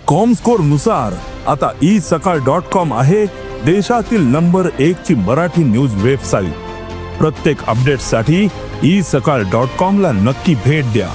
Comscore नुसार आता isakal.com आहे देशातील नंबर 1 ची मराठी न्यूज वेबसाईट। प्रत्येक अपडेटसाठी isakal.com ला नक्की भेट द्या।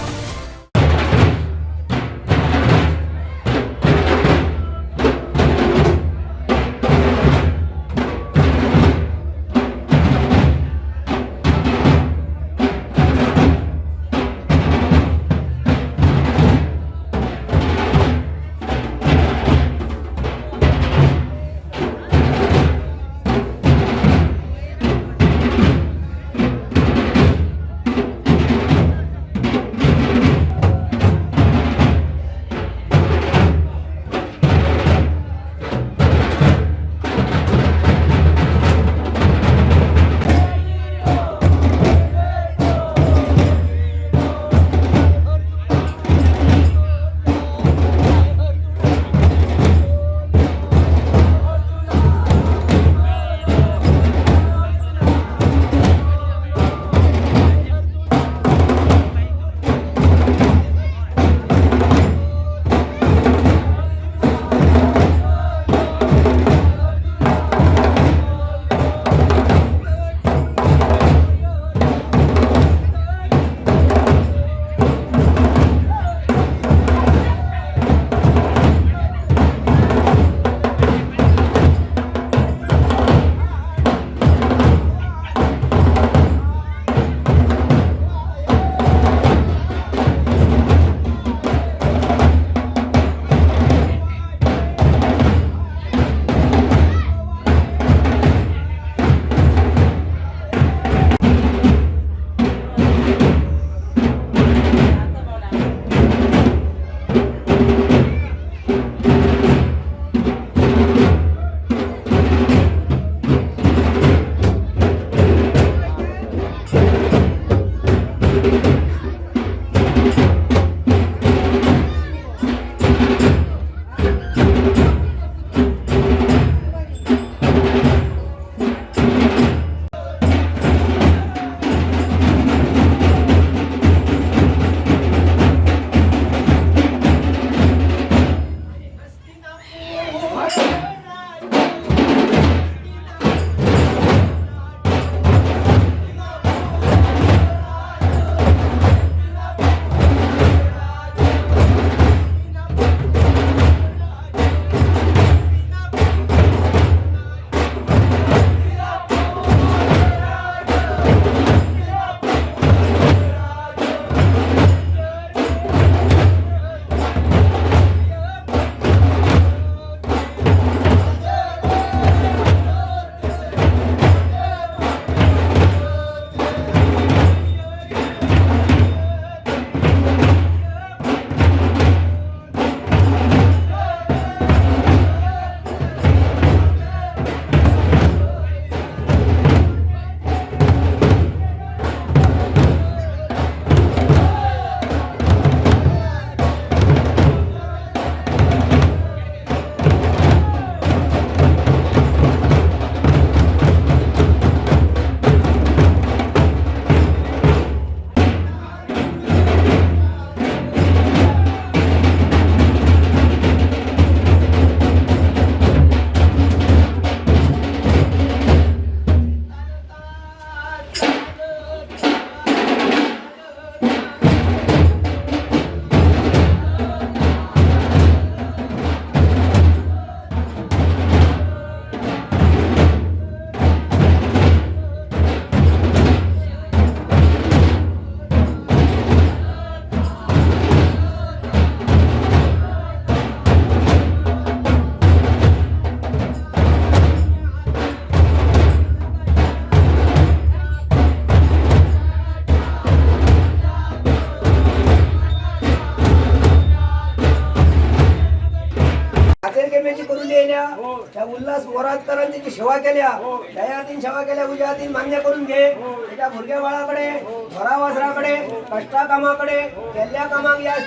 त्या उल्हास वरातकरांची जी सेवा केल्या दयातीन सेवा केल्या उद्यातीन मान्य करून घे। त्याच्या भुरग्या बाळाकडे घरावासराकडे कष्टा कामाकडे केल्ल्या कामाक या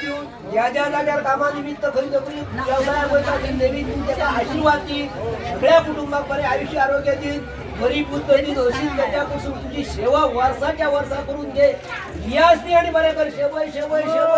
ज्या ज्या जाग्यार कामानिमित्त खंय तरी व्यवसाय करता ती देवी तुमच्या आशीर्वाद दी। सगळ्या कुटुंबाक बरे आयुष्य आरोग्य दी, बरी बुद्ध दी, अशीच त्याच्यापासून तुझी सेवा वर्षाच्या वर्षा करून घे। याच आणि बरे कर शेवय शेवय शेवय।